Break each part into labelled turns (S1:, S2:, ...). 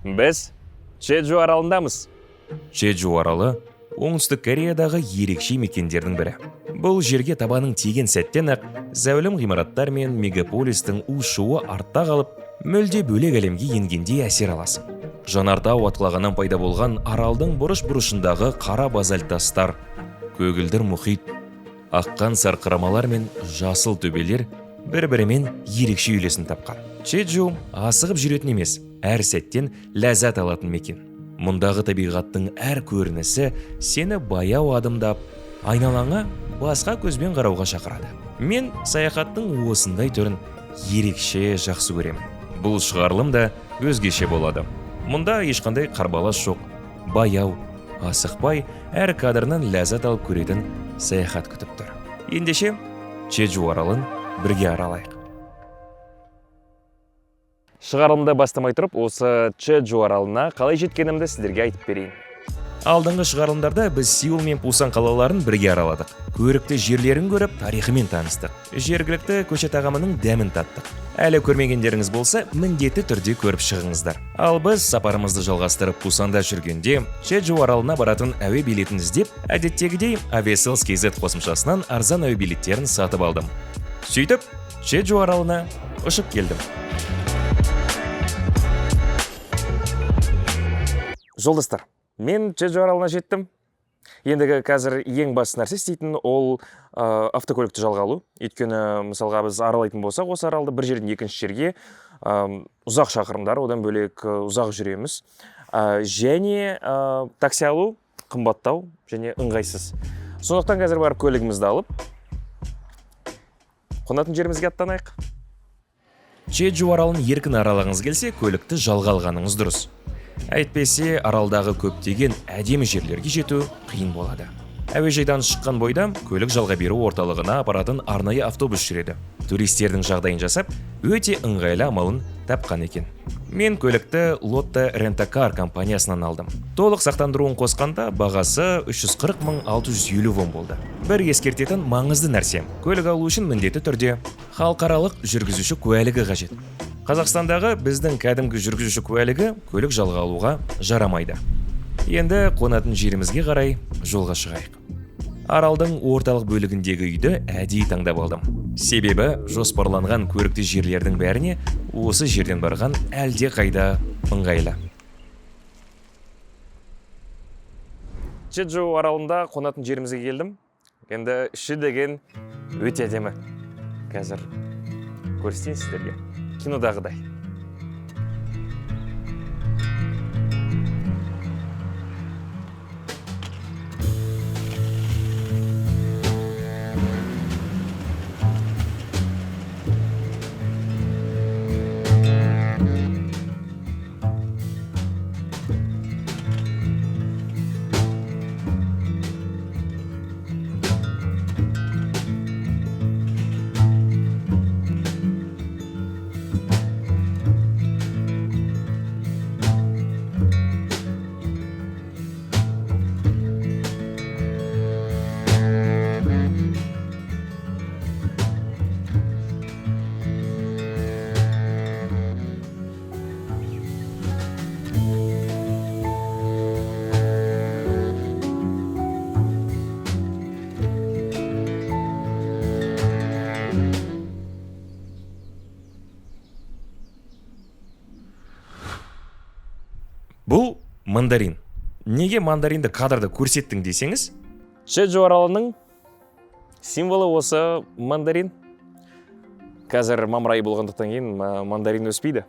S1: Біз Чеджу аралындамыз.
S2: Чеджу аралы оңтүстік Кореядағы ерекше мекендердің бірі. Бұл жерге табаның тиген сәттен-ақ зәулім ғимараттар мен мегаполистің у-шуы артта қалып, мүлде бөлек әлемге енгендей әсер аласың. Жанартау атқылағаннан пайда болған аралдың бұрыш-бұрышындағы қара базальт тастар, көгілдір мұхит, аққан сарқырамалар мен жасыл төбелер бір-бірімен ерекше үйлесін тапқан. Чеджу асығып жүретін емес, әр сәттен ләззат алатын мекен. Мұндағы табиғаттың әр көрінісі сені баяу адымдап, айналаңа басқа көзбен қарауға шақырады. Мен саяхаттың осындай түрін ерекше жақсы көремін. Бұл шығарылым да өзгеше болады. Мұнда ешқандай қарбалас жоқ, баяу, асықпай, әр кадрынан ләззат алып көретін саяхат күтіп тұр. Ендеше, Чеджу аралын бірге аралайық.
S1: Шығарылымды бастамай тұрып, осы Чеджу аралына қалай жеткенімді сіздерге айтып берейін.
S2: Алдыңғы шығарылымдарда біз Сеул мен Пусан қалаларын бірге араладық. Көрікті жерлерін көріп, тарихымен таныстық. Жергілікті көше тағамының дәмін таттық. Әлі көрмегендеріңіз болса, міндетті түрде көріп шығыңыздар. Ал біз сапарымызды жалғастырып Пусанда жүргенде, Чеджу аралына баратын әуе билетін іздеп, әдеттегідей Aviasales.kz қосымшасынан арзан әуе билеттерін сатып алдым. Сөйтіп, Чеджу аралына ұшып келдім.
S1: Жолдастар, мен Чеджу аралына жеттім. Ендігі қазір ең басты нәрсе істейтін ол автокөлікті жалға алу. Өйткені мысалға біз аралайтын болсақ, осы аралды бір жерден екінші жерге ұзақ шақырымдар, одан бөлек ұзақ жүреміз. Және такси алу қымбаттау және ыңғайсыз. Сондықтан қазір барып көлігімізді алып, қонатын жерімізге аттанайық.
S2: Чеджу аралын еркін аралағыңыз келсе, көлікті жалға алғаныңыз дұрыс. Әйтпесе, аралдағы көптеген әдемі жерлерге жету қиын болады. Әуежайдан шыққан бойда көлік жалға беру орталығына апаратын арнайы автобус жүреді. Туристердің жағдайын жасап, өте ыңғайлы амалын тапқан екен. Мен көлікті Lotte Rent-A-Car компаниясынан алдым. Толық сақтандыруын қосқанда бағасы 340.650 вон болды. Бір ескертетін маңызды нәрсе, көлік алу үшін міндетті түрде халықаралық жүргізуші куәлігі қажет. Қазақстандағы біздің кәдімгі жүргізуші куәлігі көлік жалға алуға жарамайды. Енді қонатын жерімізге қарай жолға шығайық. Аралдың орталық бөлігіндегі үйді әдейі таңдап алдым. Себебі жоспарланған көрікті жерлердің бәріне осы жерден барған әлде қайда ыңғайлы.
S1: Чеджу аралында қонатын жерімізге келдім. Енді іші деген өте әдемі. Қазір көрсетейін сіздерге. Кинодағыдай.
S2: Бұл мандарин. Неге мандаринді кадрда көрсеттің десеңіз?
S1: Чеджу аралының символы осы мандарин. Қазір мамыр айы болғандықтан кейін мандарин өспейді.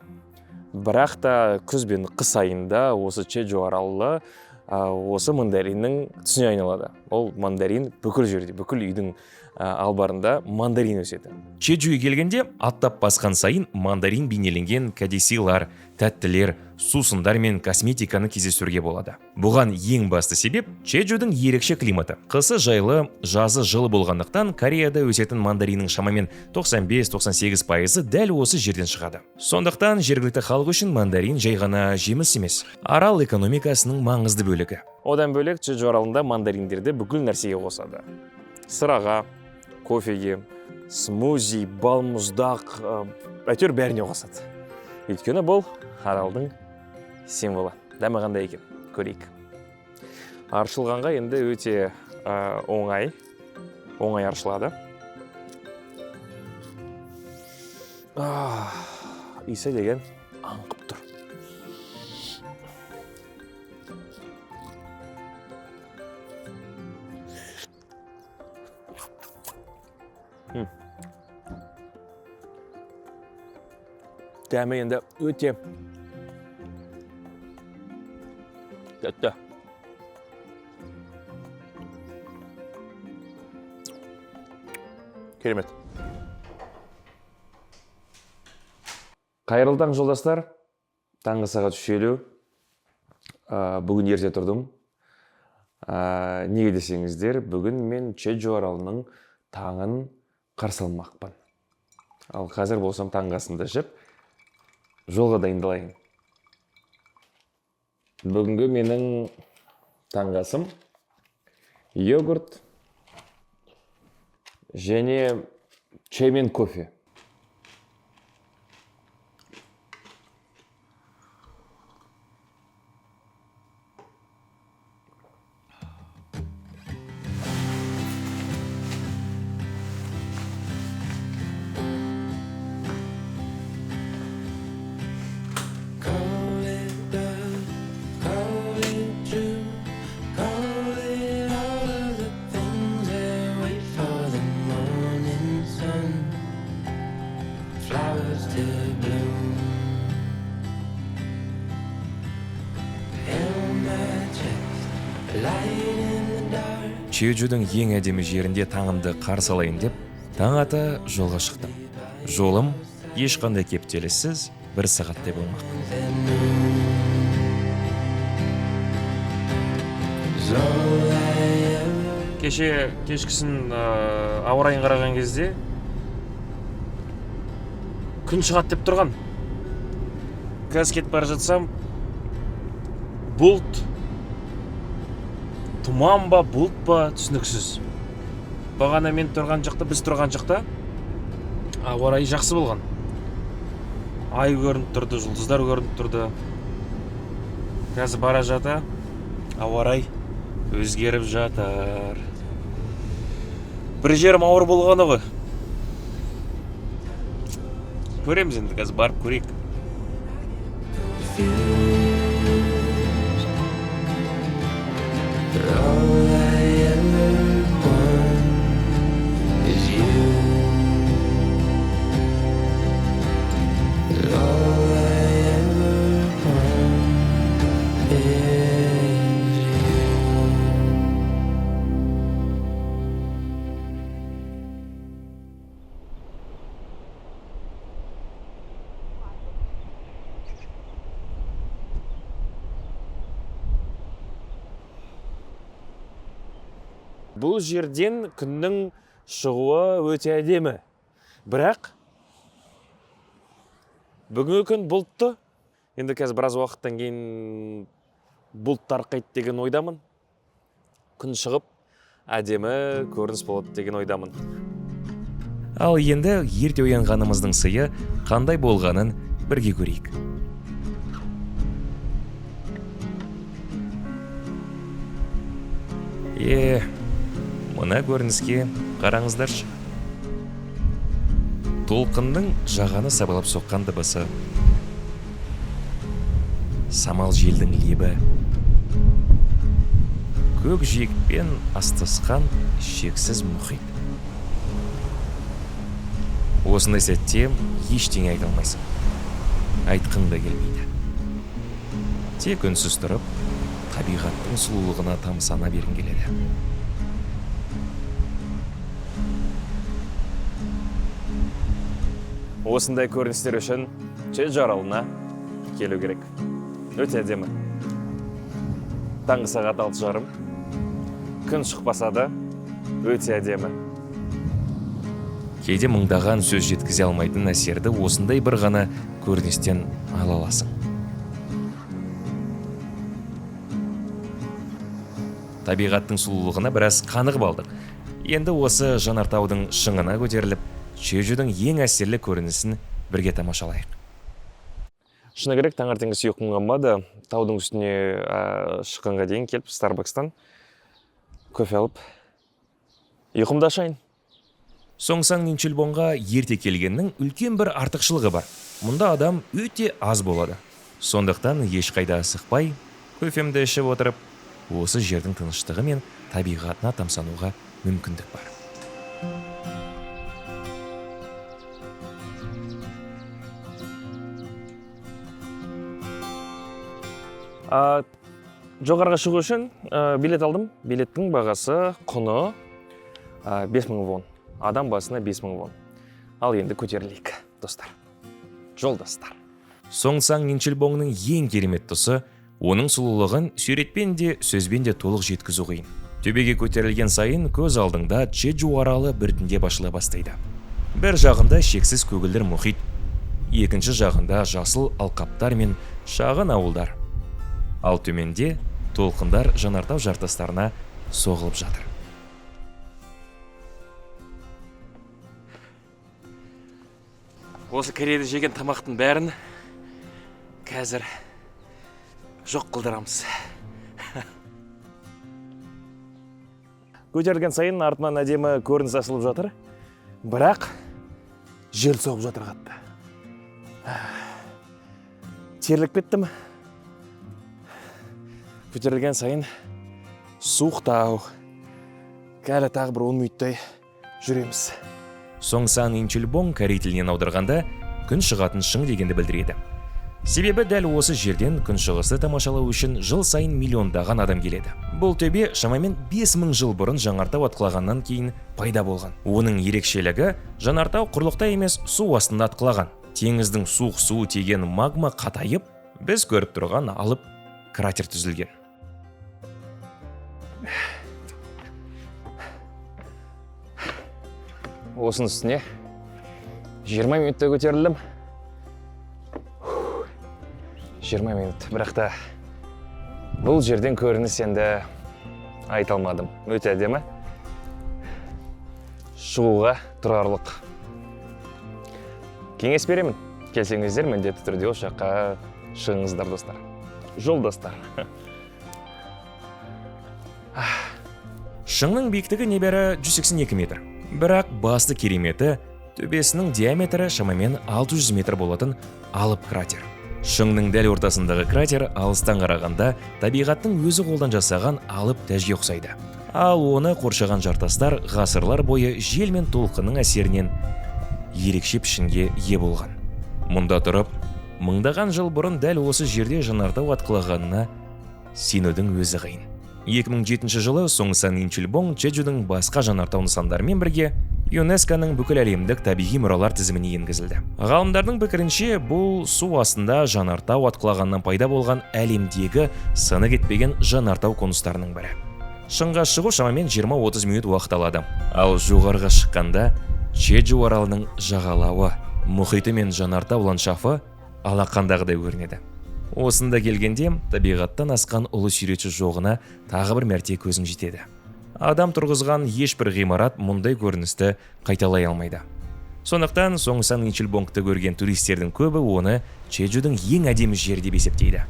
S1: Бірақ та күз бен қыс айында осы Чеджу аралы осы мандариннің түсіне айналады. Ол мандарин бүкіл жерде, бүкіл үйдің албарында мандарин өседі.
S2: Чеджуге келгенде аттап басқан сайын мандарин бейнеленген кәдесыйлар, тәттілер, сусындар мен косметиканы кездестіруге болады. Бұған ең басты себеп Чеджудің ерекше климаты. Қысы жайлы, жазы жылы болғандықтан Кореяда өсетін мандариннің шамамен 95-98% дәл осы жерден шығады. Сондықтан жергілікті халық үшін мандарин жай ғана жеміс емес, арал экономикасының маңызды бөлігі.
S1: Одан бөлек Чеджу аралында мандариндерді бүкіл нәрсеге қосады. Сыраға, кофеге, смузи, балмұздақ, әйтеуір бәріне қосады. Өйткені бұл аралдың символы. Дәмі қандай екен? Көрейік. Аршылғанға енді өте оңай аршылады. Иісі деген аңқып тұр. Дәмі енді өте тәтті. Керемет. Қайырлы таң, жолдастар. Таңғы сағат 3:50. Бүгін ерте тұрдым. Неге десеңіздер, бүгін мен Чеджу аралының таңын қарсы алмақпын. Ал қазір болсам таңғы асымды жеп, жолға дайындалайын. Бүгінгі менің таңғы асым йогурт және чай мен кофе.
S2: Чеджудің ең әдемі жерінде таңымды қарсы алайын деп, таң ата жолға шықтым. Жолым ешқандай кептеліссіз 1 сағаттай болмақ.
S1: Кешкісін ауа райын қараған кезде күн шығады деп тұрған. Қазір кетіп бара жатсам, бұлт, тұман ба, бұлт па, түсініксіз. Бағана мен тұрған жақта, біз тұрған жақта ауа райы жақсы болған. Ай көрініп тұрды, жұлдыздар көрініп тұрды. Қазір бара жата, ауа рай өзгеріп жатыр. Бір жерім ауыр болғаны ғой. Көреміз енді, қазір барып көрейік. Бұл жерден күннің шығуы өте әдемі. Бірақ бүгінгі күн бұлтты. Енді қазір біраз уақыттан кейін бұлт тарқайды деген ойдамын. Күн шығып, әдемі көрініс болады деген ойдамын.
S2: Ал енді ерте оянғанымыздың сыйы қандай болғанын бірге көрейік. Мына көрініске қараңыздаршы. Толқынның жағаны сабалап соққан дыбысы, самал желдің лебі, көк жиекпен астасқан шексіз мұхит. Осындай сәтте ештеңе айта алмайсың. Айтқың да келмейді. Тек үнсіз тұрып, табиғаттың сұлулығына тамсана бергің келеді.
S1: Осындай көріністер үшін Чеджу аралына келу керек. Өте әдемі. Таңғы сағат 6:30. Күн шықпаса да өте әдемі.
S2: Кейде мыңдаған сөз жеткізе алмайтын әсерді осындай бір ғана көріністен ала аласың. Табиғаттың сұлулығына біраз қанығып алдық. Енді осы жанартаудың шыңына көтеріліп, Чеджудің ең әсерлі көрінісін бірге тамашалайық.
S1: Шыны керек, таңертеңгі ұйқым қанбады. Таудың үстіне шыққанға дейін келіп Starbucks'тан кофе алып ұйқымды ашайын.
S2: Соңсаң Нинчельбонға ерте келгеннің үлкен бір артықшылығы бар. Мұнда адам өте аз болады. Сондықтан ешқайда асықпай, кофемді ішіп отырып, осы жердің тыныштығы мен табиғатына тамсануға мүмкіндік бар.
S1: Жоғарға шығу үшін билет алдым. Билеттің бағасы құны 5000 вон. Адам басына 5000 вон. Ал енді көтерілейік, достар. Жолдастар.
S2: Соңсаң Нинчельбоңның ең керемет тұсы, оның сұлулығын суретпен де, сөзбен де толық жеткізу қиын. Төбеге көтерілген сайын көз алдыңда Чеджу аралы біртіндеп ашыла бастайды. Бір жағында шексіз көгілдір мұхит, екінші жағында жасыл алқаптар мен шағын ауылдар. Ал төменде толқындар жанартау жартастарына соғылып жатыр.
S1: Осы Кореяда жеген тамақтың бәрін қазір жоқ қылдырамыз. Көтерілген сайын артынан әдемі көрініс ашылып жатыр, бірақ жел соғып жатыр қатты. Терлік кеттім. Көтерілген сайын суықтау. Кәлі тағы бір 10 минуттай жүреміз.
S2: Соңсан Нинчельбоң корей тілінен аударғанда күн шығатын шың дегенді білдіреді. Себебі дәл осы жерден күн шығысты тамашалау үшін жыл сайын миллиондаған адам келеді. Бұл төбе шамамен 5000 жыл бұрын жанартау атқылағаннан кейін пайда болған. Оның ерекшелігі жанартау құрлықта емес су астында атқылаған. Теңіздің суық суы тиген магма қатайып, біз көріп тұрған алып кратер түзілген.
S1: Осының үстіне 20 минутта көтерілдім. 20 минут. Бірақ та бұл жерден көрініс енді айта алмадым. Өте әдемі. Шығуға тұрарлық. Кеңес беремін. Келсеңіздер, міндетті түрде осы жаққа шығыңыздар, достар. Жолдастар.
S2: Шыңның биіктігі небәрі 182 метр. Бірақ басты кереметі төбесінің диаметрі шамамен 600 метр болатын алып кратер. Шыңның дәл ортасындағы кратер алыстан қарағанда табиғаттың өзі қолдан жасаған алып тәжге ұқсайды. Ал оны қоршаған жартастар ғасырлар бойы жел мен толқынның әсерінен ерекше пішінге ие болған. Мұнда тұрып, мыңдаған жыл бұрын дәл осы жерде жанартау атқылағанына сенудің өзі қиын. 2007 жылы Соңсан Нинчельбоң Чеджудің басқа жанартау нысандарымен бірге ЮНЕСКО-ның бүкіл әлемдік табиғи мұралар тізіміне енгізілді. Ғалымдардың пікірінше, бұл су астында жанартау атқылағаннан пайда болған әлемдегі саны кетпеген жанартау конустарының бірі. Шыңға шығу шамамен 20-30 минут уақыт алады. Ал жоғарыға шыққанда Чеджу аралының жағалауы, мұхиты мен жанартау ландшафы алақандағыдай көрінеді. Осында келгенде табиғаттан асқан ұлы суретші жоғына тағы бір мәрте көзің жетеді. Адам тұрғызған ешбір ғимарат мұндай көріністі қайталай алмайды. Сондықтан Соңсан Нинчельбоңды көрген туристердің көбі оны Чеджудің ең әдемі жері деп есептейді.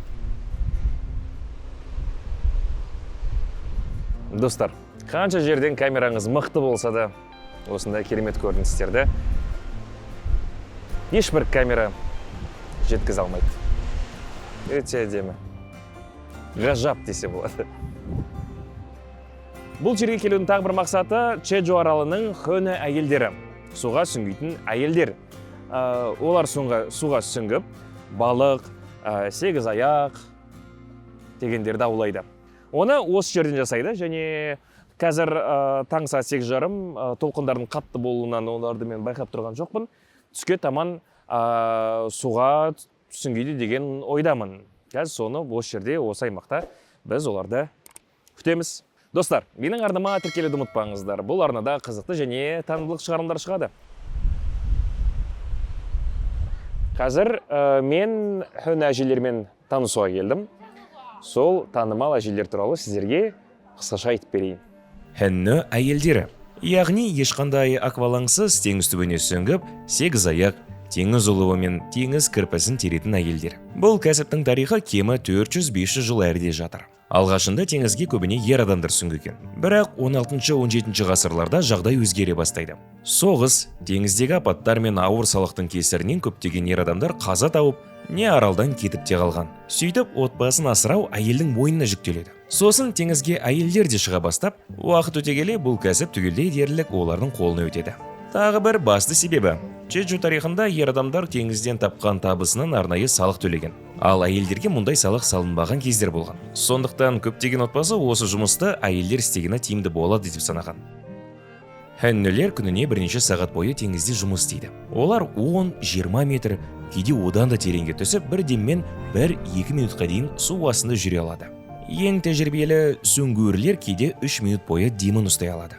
S1: Достар, қанша жерден камераңыз мықты болса да, осындай керемет көріністерді ешбір камера жеткізе алмайды. Өте әдемі. Ғажап десе болады. Бұл жерге келудің тағы бір мақсаты Чеджу аралының хөне әйелдері. Суға сүңгитін әйелдер. Олар суға сүңгіп, балық, сегіз аяқ дегендерді аулайды. Оны осы жерден жасайды, және қазір таң сағат 8:30 толқындардың қатты болуынан оларды мен байқап тұрған жоқпын. Түске таман суға сүңгиді деген ойдамын. Қазір соны осы жерде, осы аймақта біз оларды күтеміз. Достар, менің арнама тіркелуді ұмытпаңыздар. Бұл арнада қызықты және танымдылық шығарылымдар шығады. Қазір мен хөне әжелермен танысуға келдім. Сол танымал әжелер туралы сіздерге қысқаша айтып берейін.
S2: Хөне әйелдері, яғни ешқандай аквалаңсыз теңіз түбіне сүңгіп, сегіз аяқ, теңіз ұлуы мен теңіз кірпісін теретін әйелдер. Бұл кәсіптің тарихы кемі 400-500 жыл әріде жатыр. Алғашында теңізге көбіне ер адамдар сүңгіген. Бірақ 16-17 ғасырларда жағдай өзгере бастайды. Соғыс, теңіздегі апаттар мен ауыр салықтың кесірінен көптеген ер адамдар қаза тауып, не аралдан кетіп те қалған. Сөйтіп, отбасын асырау әйелдің мойнына жүктеледі. Сосын теңізге әйелдер де шыға бастап, уақыт өте келе бұл кәсіп түгелдей дерлік олардың қолына өтеді. Тағы бір басты себебі, Чеджу тарихында ер адамдар теңізден тапқан табысынан арнайы салық төлеген. Ал әйелдерге мұндай салық салынбаған кездер болған. Сондықтан көптеген отбасы осы жұмысты әйелдер істегені тиімді болады деп санаған. Хәннелер күніне бірнеше сағат бойы теңізде жұмыс істейді. Олар 10-20 метр, кейде одан да тереңге түсіп, бір деммен 1-2 минутқа дейін су астында жүре алады. Ең тәжірибелі сүңгуірлер кейде 3 минут бойы демін ұстай алады.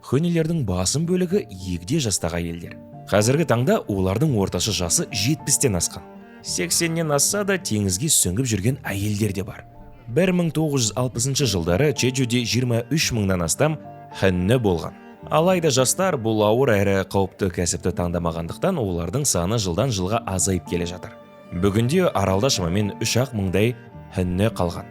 S2: Хөнелердің басым бөлігі егде жастағы әйелдер. Қазіргі таңда олардың орташа жасы 70-тен асқан. 80-нен асса да теңізге сүңгіп жүрген әйелдер де бар. 1960 жылдары Чеджуде 23 мыңнан астам хәнне болған. Алайда жастар бұл ауыр әрі қауіпті кәсіпті таңдамағандықтан олардың саны жылдан жылға азайып келе жатыр. Бүгінде аралда шамамен 3-ақ мыңдай хәнне қалған.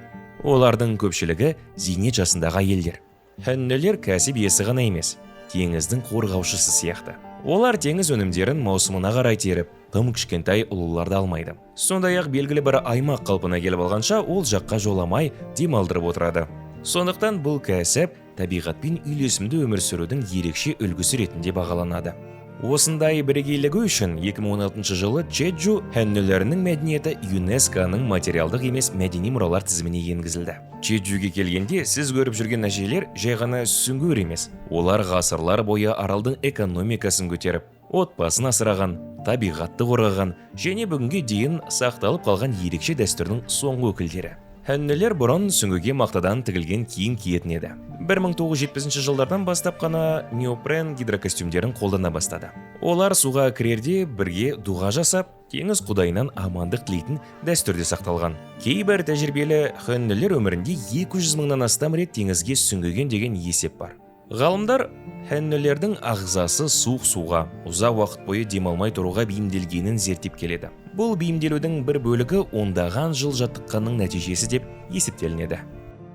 S2: Олардың көпшілігі зейнет жасындағы әйелдер. Хәннелер кәсіп иесі ғана емес, теңіздің қорғаушысы сияқты. Олар теңіз өнімдерін маусымына қарай теріп, тым кішкентай ұлуларды алмайды. Сондай-ақ белгілі бір аймақ қалпына келіп алғанша ол жаққа жоламай демалдырып отырады. Сондықтан бұл кәсіп табиғатпен үйлесімді өмір сүрудің ерекше үлгісі ретінде бағаланады. Осындай бірегейлігі үшін 2016 жылы Чеджу хәннелерінің мәдениеті ЮНЕСКО-ның материалдық емес мәдени мұралар тізіміне енгізілді. Чеджуге келгенде сіз көріп жүрген әжелер жай ғана сүңгуір емес. Олар ғасырлар бойы аралдың экономикасын көтеріп, отбасын асыраған, табиғатты қорғаған және бүгінге дейін сақталып қалған ерекше дәстүрдің соңғы өкілдері. Хәннелер бұрын сүңгуге мақтадан тігілген киім киетін еді. 1970 жылдардан бастап қана неопрен гидрокостюмдерін қолдана бастады. Олар суға кірерде бірге дұға жасап, теңіз құдайынан амандық тілейтін дәстүрде сақталған. Кейбір тәжірибелі хәннелер өмірінде 200 мыңнан астам рет теңізге сүңгіген деген есеп бар. Ғалымдар хәннелердің ағзасы суық суға, ұзақ уақыт бойы демалмай тұруға бейімделгенін зерттеп келеді. Бұл бейімделудің бір бөлігі ондаған жыл жаттыққанның нәтижесі деп есептелінеді.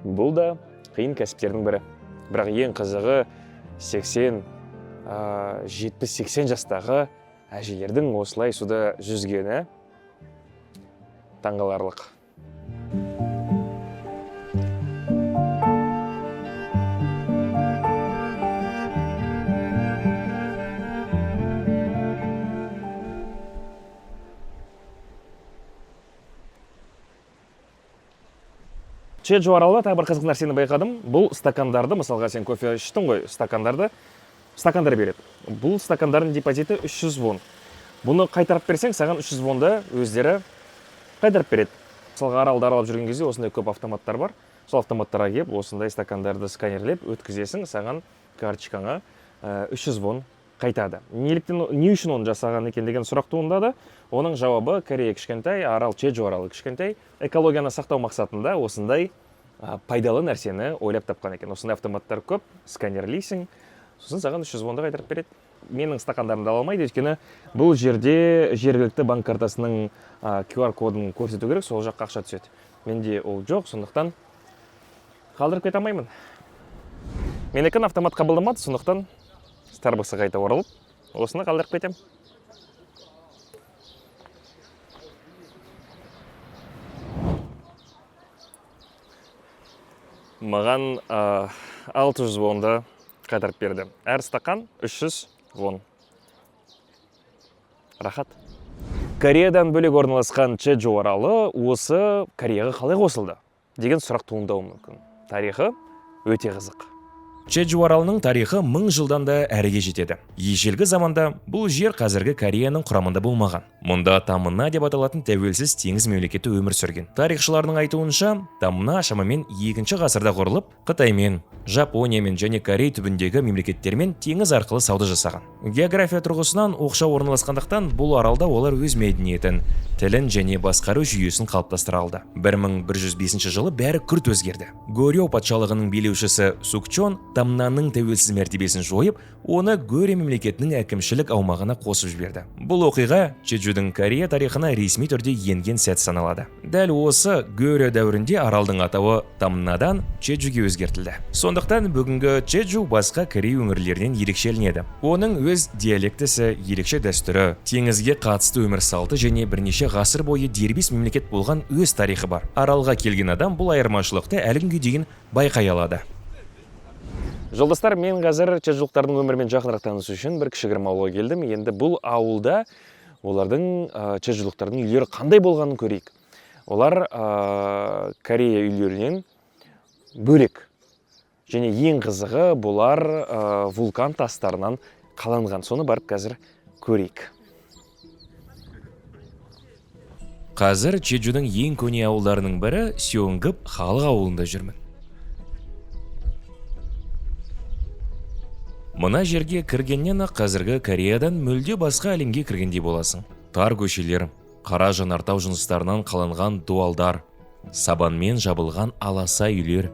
S1: Бұл да қиын кәсіптердің бірі. Бірақ ең қызығы 70-80 жастағы әжелердің осылай суда жүзгені таңғаларлық. Чеджу аралда тағы бір қызық нәрсені байқадым. Бұл стакандарды, мысалға сен кофе іштің ғой, стакандар береді. Бұл стакандардың депозиті 300 вон. Бұны қайтарып берсең, саған 300 вонды өздері қайтарып береді. Мысалға аралда аралап жүрген кезде осындай көп автоматтар бар. Сол автоматтарға келіп, осындай стакандарды сканерлеп өткізесің, саған карточкаңа 300 вон қайтады. Не үшін оны жасаған екен деген сұрақ туындады. Оның жауабы Корея кішкентай, арал Чеджу аралы кішкентай. Экологияны сақтау мақсатында осындай пайдалы нәрсені ойлап тапқан екен. Осындай автоматтар көп, сканерлейсің, сосын саған 300 вонды қайтарып береді. Менің стакандарымды ала алмайды, өйткені бұл жерде жергілікті банк картасының QR кодын көрсету керек, сол жаққа ақша түседі. Менде ол жоқ, сондықтан қалдырып кете алмаймын. Менікі автомат қабылдамады, сондықтан Starbucks'a қайта оралып, осыны қалдырып кетем. Маған 600 вонды қайтарып берді. Әр стакан 300 вон. Рахат. Кореядан бөлек орналасқан Чеджу аралы осы Кореяға қалай қосылды деген сұрақ туындауы мүмкін. Тарихы өте қызық.
S2: Чеджу аралының тарихы 1000 жылдан да әріге жетеді. Ежелгі заманда бұл жер қазіргі Кореяның құрамында болмаған. Мұнда Тамына деп аталатын тәуелсіз теңіз мемлекеті өмір сүрген. Тарихшылардың айтуынша, Тамына шамамен 2-ші ғасырда құрылып, Қытаймен, Жапониямен және Корей түбіндегі мемлекеттермен теңіз арқылы сауда жасаған. География тұрғысынан оқшау орналасқандықтан бұл аралда олар өз мәдениетін, тілін және басқару жүйесін қалыптастыра алды. 1105 жылы бәрі күрт өзгерді. Горьо патшалығының билеушісі Сукчон тамнаның тәуелсіз мәртебесін жойып, оны Гөрі мемлекетінің әкімшілік аумағына қосып жіберді. Бұл оқиға Чеджудың Корея тарихына ресми түрде енген сәт саналады. Дәл осы Гөрі дәуірінде аралдың атауы Тамнадан Чеджуге өзгертілді. Сондықтан бүгінгі Чеджу басқа Корея өңірлерінен ерекшеленеді. Оның өз диалектісі, ерекше дәстүрі, теңізге қатысты өмір салты және бірнеше ғасыр бойы дербес мемлекет болған өз тарихы бар. Аралға келген адам бұл айырмашылықты әлі күнге дейін байқай алады.
S1: Жолдастар, мен қазір чеджулықтардың өмірімен жақынырақ танысу үшін бір кішігірім ауылға келдім. Енді бұл ауылда олардың чеджулықтардың үйлері қандай болғанын көрейік. Олар Корея үйлерінен бөлек. Және ең қызығы бұлар вулкан тастарынан қаланған. Соны барып қазір көрейік.
S2: Қазір Чеджудің ең көне ауылдарының бірі Сеонгып халық ауылында жүрмін. Мына жерге кіргеннен-ақ қазіргі Кореядан мүлде басқа әлемге кіргендей боласың. Тар көшелер, қара жанартау жыныстарынан қаланған дуалдар, сабанмен жабылған аласа үйлер,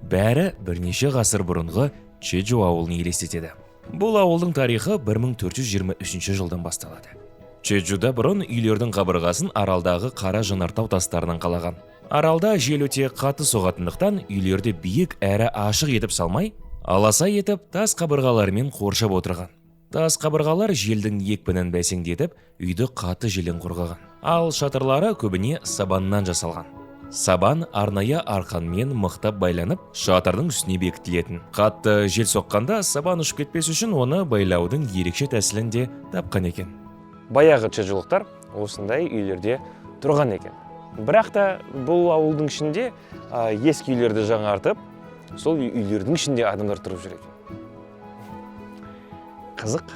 S2: бәрі бірнеше ғасыр бұрынғы Чеджу ауылын елестетеді. Бұл ауылдың тарихы 1423 жылдан басталады. Чеджуда бұрын үйлердің қабырғасын аралдағы қара жанартау тастарынан қалаған. Аралда жел өте қатты соғатындықтан үйлерді биік әрі ашық етіп салмай, аласа етіп тас қабырғаларымен қоршап отырған. Тас қабырғалар желдің екпінін бәсеңдетіп, үйді қатты желден қорғаған. Ал шатырлары көбіне сабаннан жасалған. Сабан арнайы арқанмен мықтап байланып, шатырдың үстіне бекітілетін. Қатты жел соққанда сабан ұшып кетпес үшін оны байлаудың ерекше тәсілін де тапқан екен.
S1: Баяғы чеджулықтар осындай үйлерде тұрған екен. Бірақ та бұл ауылдың ішінде ескі үйлерді жаңартып, сол үйлердің ішінде адамдар тұрып жүр екен. Қызық.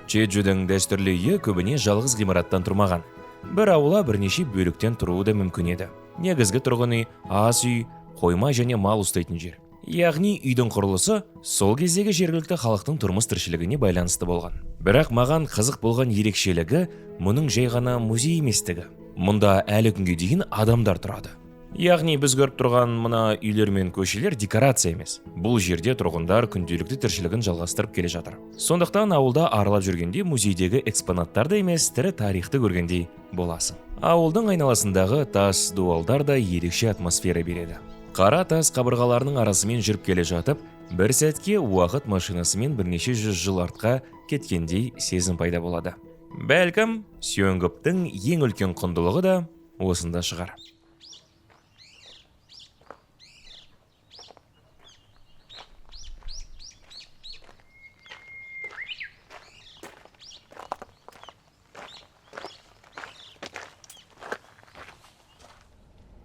S2: Чеджудің дәстүрлі үйі көбіне жалғыз ғимараттан тұрмаған. Бір аула бірнеше бөліктен тұруы да мүмкін еді. Негізгі тұрғын үй, ас үй, қойма және мал ұстайтын жер. Яғни үйдің құрылысы сол кездегі жергілікті халықтың тұрмыс тіршілігіне байланысты болған. Бірақ маған қызық болған ерекшелігі мұның жай ғана музей еместігі. Мұнда әлі күнге дейін адамдар тұрады. Яғни біз көріп тұрған мына үйлер мен көшелер декорация емес. Бұл жерде тұрғындар күнделікті тіршілігін жалғастырып келе жатыр. Сондықтан ауылда аралап жүргенде музейдегі экспонаттарды емес, тірі тарихты көргендей боласың. Ауылдың айналасындағы тас дуалдар да ерекше атмосфера береді. Қара тас қабырғаларының арасымен жүріп келе жатып, бір сәтке уақыт машинасымен бірнеше жүз жыл артқа кеткендей сезім пайда болады. Бәлкім, Сеонгыптың ең үлкен құндылығы да осында шығар.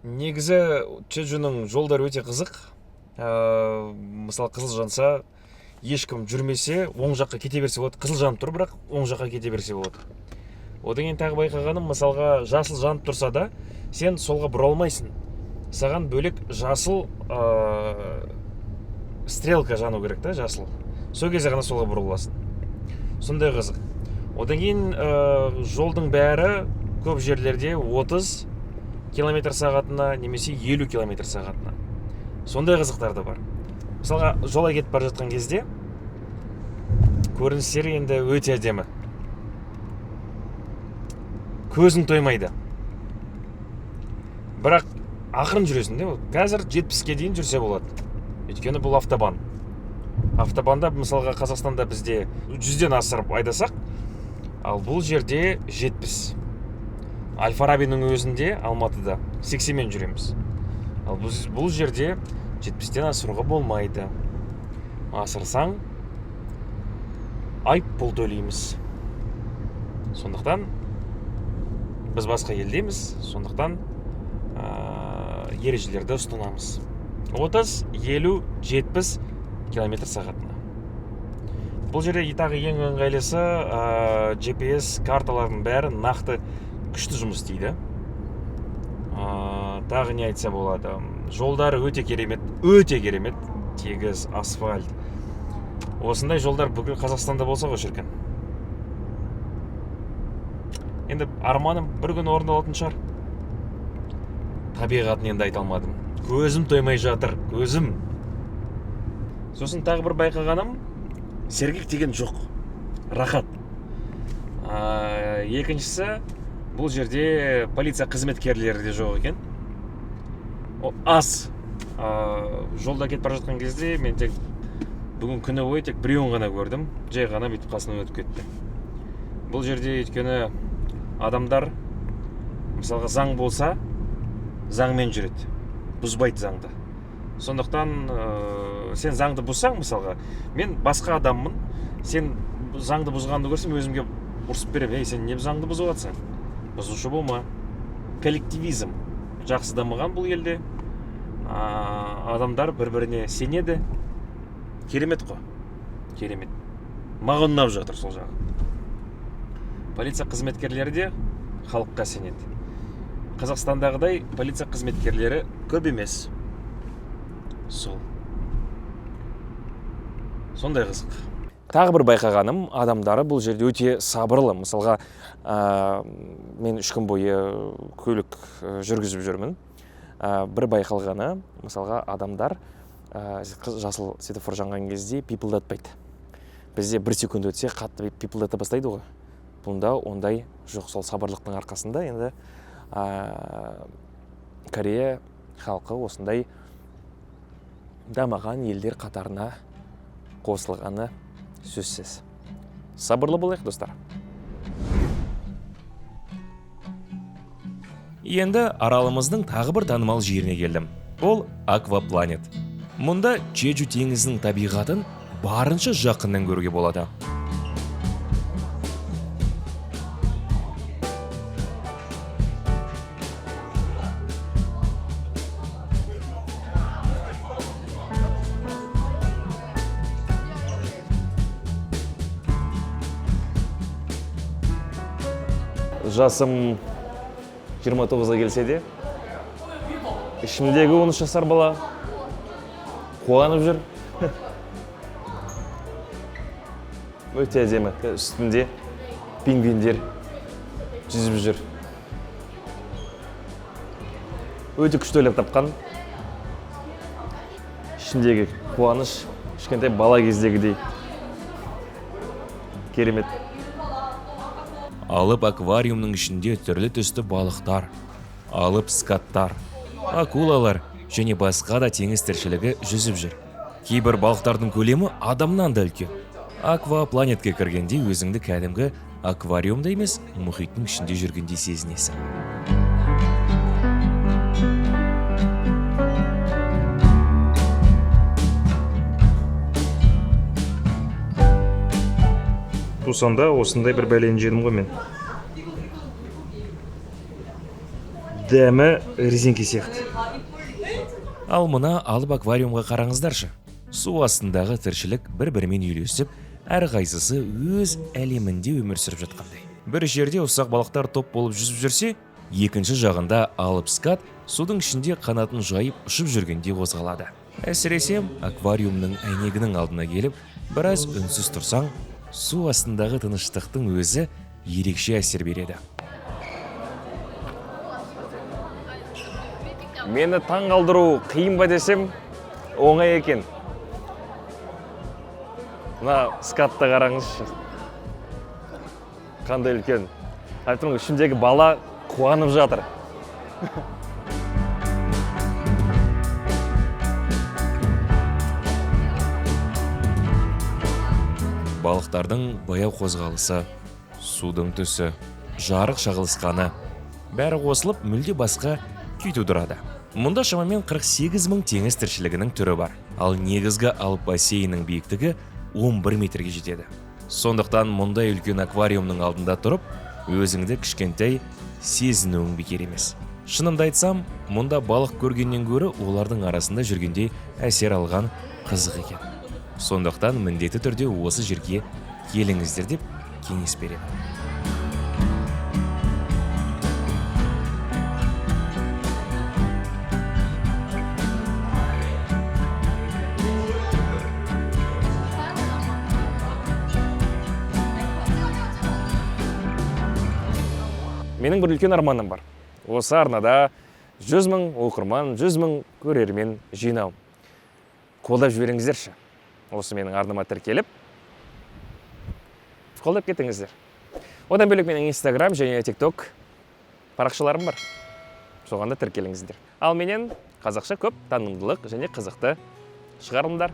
S1: Негізі Чеджуның жолдары өте қызық. Мысалы қызыл жанса, ешкім жүрмесе, оң жаққа кете берсе болады. Қызыл жанып тұр, бірақ оң жаққа кете берсе болады. Одан кейін тағы байқағаным, мысалға жасыл жанып тұрса да, сен солға бұра алмайсың. Саған бөлек жасыл стрелка жану керек та, жасыл. Сол кезде ғана солға бұра аласың. Сондай қызық. Одан кейін жолдың бәрі көп жерлерде 30 км сағатына немесе 50 км сағатына. Сондай қызықтар да бар. Мысалға жолға кетіп бара жатқан кезде көріністері енді өте әдемі. Көзің тоймайды. Бірақ ақырын жүресің де, қазір 70-ке дейін жүрсе болады. Өйткені бұл автобан. Автобанда мысалға Қазақстанда бізде 100-ден асырып айдасақ, ал бұл жерде 70. Аль-Фарабидің өзінде Алматыда 80-мен жүреміз. Ал бұл жерде 70-тен асыруға болмайды. Асырсаң, айыппұл төлейміз. Сондықтан біз басқа елдеміз, сондықтан ережелерді ұстанамыз. 30, 50, 70 км сағатына. Бұл жерде тағы ең ыңғайлысы GPS карталардың бәрі нақты күшті жұмыс істейді. Тағы не айтса болады. Жолдары өте керемет, тегіс, асфальт. Осындай жолдар бүкіл Қазақстанда болса ғой шіркін. Енді арманым бір күн орындалатын шығар. Табиғатын енді айта алмадым. Көзім тоймай жатыр, көзім. Сосын тағы бір байқағаным, сергек деген жоқ, рахат. Екіншісі, бұл жерде полиция қызметкерлері де жоқ екен. Аз. Жолда кетіп бара жатқан кезде мен тек бүгін күні бойы тек біреуін ғана көрдім, жай ғана бүйтіп қасынан өтіп кетті. Бұл жерде өйткені адамдар, мысалға заң болса, заңмен жүреді, бұзбайды заңды. Сондықтан сен заңды бұзсаң, мысалға, мен басқа адаммын, сен заңды бұзғанды көрсем, өзімге ұрсып беремін, сен не заңды бұзып жатсың? Бұзушы болма. Коллективизм жақсы дамыған бұл елде. Адамдар бір-біріне сенеді. Керемет қой. Керемет. Маған ұнап жатыр сол жағы. Полиция қызметкерлері де халыққа сенеді. Қазақстандағыдай полиция қызметкерлері көп емес. Сондай қызық. Тағы бір байқағаным, адамдары бұл жерде өте сабырлы. Мысалға, мен 3 күн бойы көлік жүргізіп жүрмін. Бір байқалғаны, мысалға, адамдар жасыл светофор жанған кезде пипылдатпайды. Бізде 1 секунд өтсе қатты пипылдата бастайды ғой. Бұнда ондай жоқ, сол сабырлықтың арқасында енді Корея халқы осындай дамыған елдер қатарына қосылғаны сөзсіз. Сабырлы болайық, достар.
S2: Енді аралымыздың тағы бір танымал жеріне келдім. Ол Аквапланет. Мұнда Чеджу теңізінің табиғатын барынша жақыннан көруге болады.
S1: Жасым 29-ға келсе де, ішімдегі 13 жасар бала қуанып жүр. Өте әдемі. Үстінде пингвиндер жүзіп жүр. Өте күшті ойлап тапқан. Ішімдегі қуаныш, кішкентай бала кездегідей. Керемет.
S2: Алып аквариумның ішінде түрлі түсті балықтар, алып скаттар, акулалар және басқа да теңіз тіршілігі жүзіп жүр. Кейбір балықтардың көлемі адамнан да үлкен. Аквапланетке кіргенде өзіңді кәдімгі аквариумда емес, мұхиттың ішінде жүргендей сезінесің.
S1: Тусанда осындай бір бәлені жедім ғой мен. Дәмі резинке сияқты.
S2: Ал мұна алып аквариумға қараңыздаршы. Су астындағы тіршілік бір-бірімен үйлесіп, әрқайсысы өз әлемінде өмір сүріп жатқандай. Бір жерде ұсақ балықтар топ болып жүзіп жүрсе, екінші жағында алып скат судың ішінде қанатын жайып ұшып жүргенде қозғалады. Әсіресе аквариумның әйнегінің алдына келіп, біраз үнсіз тұрсаң, су астындағы тыныштықтың өзі ерекше әсер береді.
S1: Мені таң қалдыру қиын ба десем, оңай екен. Мына скатты қараңызшы. Қандай үлкен. Айтырмын, ішімдегі бала қуанып жатыр.
S2: Балықтардың баяу қозғалысы, судың түсі, жарық шағылысқаны, бәрі қосылып мүлде басқа күй тудырады. Мұнда шамамен 48 000 теңіз тіршілігінің түрі бар, ал негізгі алып бассейннің биіктігі 11 метрге жетеді. Сондықтан мұндай үлкен аквариумның алдында тұрып, өзіңді кішкентай сезінуің бекер емес. Шынымды айтсам, мұнда балық көргеннен гөрі олардың арасында жүргенде әсер алған қызық екен. Сондықтан міндетті түрде осы жерге келіңіздер деп кеңес беремін.
S1: Менің бір үлкен арманым бар. Осы арнада 100 000 оқырман, 100 000 көрермен жинау. Қолдап жіберіңіздерші. осы менің арныма тіркеліп қолдап кетіңіздер. Одан бөлек менің Instagram және TikTok парақшаларым бар. Соған да тіркеліңіздер. Ал менен қазақша көп танымдылық және қызықты шығарылымдар.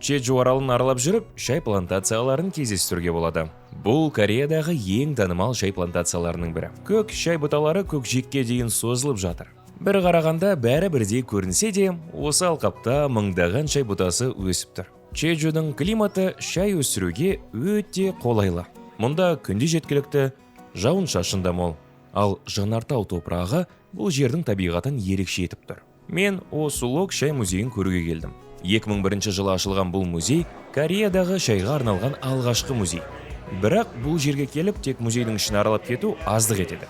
S2: Чеджу аралын аралап жүріп, шай плантацияларын кездестіруге болады. Бұл Кореядағы ең танымал шай плантацияларының бірі. Көк шай бұталары көкжиекке дейін созылып жатыр. Бір қарағанда бәрі бірдей көрінсе де, осы алқапта мыңдаған шай бұтасы өсіп тұр. Чеджудің климаты шай өсіруге өте қолайлы. Мұнда күнде жеткілікті, жауын-шашын да мол. Ал Жанартау топырағы бұл жердің табиғатын ерекше етіп тұр. Мен Осулок шай музейін көруге келдім. 2001 жылы ашылған бұл музей Кореядағы шайға арналған алғашқы музей. Бірақ бұл жерге келіп тек музейдің ішін аралап кету аздық етеді.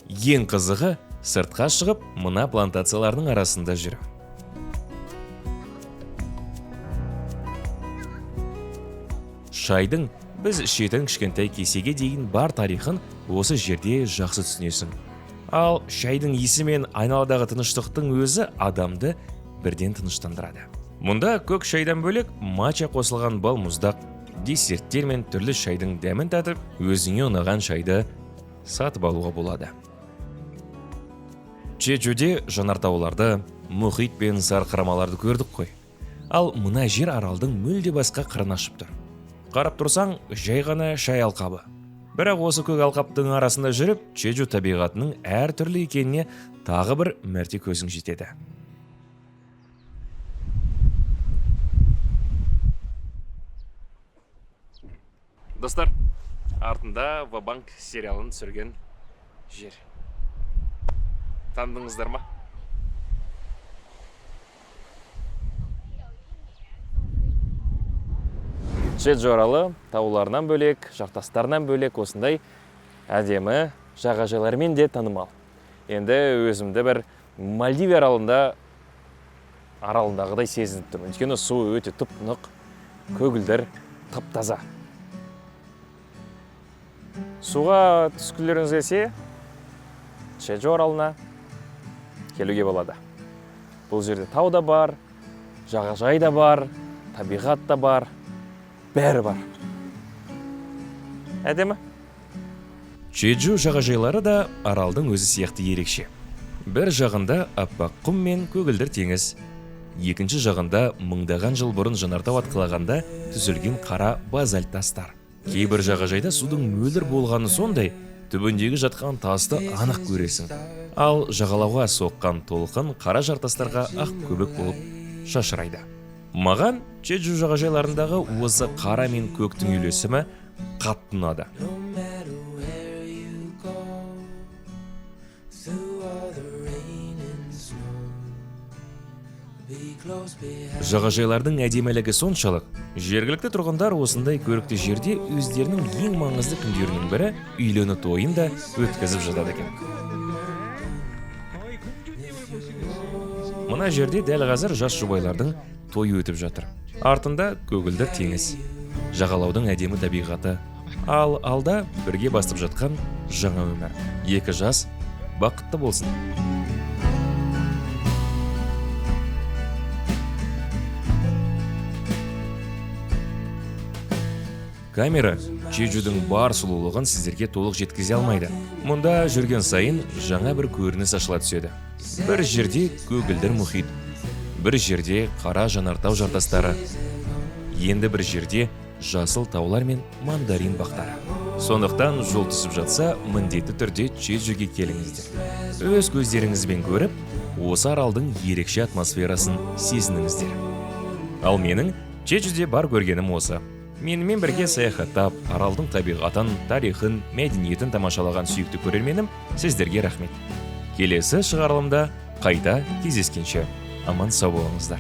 S2: Ең қызығы сыртқа шығып, мына плантациялардың арасында жүру. Шайдың біз ішетін кішкентай кесеге дейін бар тарихын осы жерде жақсы түсінесің. Ал шайдың иісі мен айналадағы тыныштықтың өзі адамды бірден тыныштандырады. Мұнда көк шайдан бөлек матча қосылған бал мұздақ, десерттер мен түрлі шайдың дәмін татып, өзіңе ұнаған шайды сатып алуға болады. Чеджуде жанартауларды, мұхит пен сарқырамаларды көрдік қой. Ал мына жер аралдың мүлде басқа қырын ашып тұр. Қарап тұрсаң, жай ғана шай алқабы. Бірақ осы көк алқаптың арасында жүріп, Чеджу табиғатының әр түрлі екеніне тағы бір мәрте көзің жетеді.
S1: Достар, артында Ва-банк сериалын түсірген жер. Тандыңыздар ма? Чеджу аралы тауларынан бөлек, жартастарынан бөлек осындай әдемі жағажайлармен де танымал. Енді өзімді бір Мальдив аралындағыдай сезініп тұрмын. Өйткені су өте тұп-тұнық, көгілдір, тап-таза. Суға түскілеріңіз келсе, Чеджу аралына келуге болады. Бұл жерде тау да бар, жағажай да бар, табиғат та бар, бәрі бар. Әдемі?
S2: Чеджу жағажайлары да аралдың өзі сияқты ерекше. Бір жағында аппақ құм мен көгілдір теңіз. Екінші жағында мыңдаған жыл бұрын жанартау атқылағанда түзілген қара базальт тастар. Кейбір жағажайда судың мөлдір болғаны сондай, түбіндегі жатқан тасты анық көресің. Ал жағалауға соққан толқын қара жартастарға ақ көбік болып шашырайды. Маған Чеджу жағажайларындағы осы қара мен көктің үйлесімі қатты ұнады. Жағажайлардың әдемілігі соншалық, жергілікті тұрғындар осындай көрікті жерде өздерінің ең маңызды күндерінің бірі үйлену тойын да өткізіп жатады екен. Мына жерде дәл қазір жас жұбайлардың тойы өтіп жатыр. Артында көгілдір теңіз, жағалаудың әдемі табиғаты, ал алда бірге бастып жатқан жаңа өмір. Екі жас бақытты болсын. Камера Чеджудің бар сұлулығын сіздерге толық жеткізе алмайды. Мұнда жүрген сайын жаңа бір көрініс ашыла түседі. Бір жерде көгілдір мұхит, бір жерде қара жанартау жартастары, енді бір жерде жасыл таулар мен мандарин бақтары. Сондықтан жол түсіп жатса, міндетті түрде Чеджуге келіңіздер. Өз көздеріңізбен көріп, осы аралдың ерекше атмосферасын сезініңіздер. Ал менің Чеджуде бар көргенім осы. Менімен бірге саяхаттап, аралдың табиғатын, тарихын, мәдениетін тамашалаған сүйікті көрерменім, сіздерге рахмет. Келесі шығарылымда қайта кездескенше аман сау болыңыздар.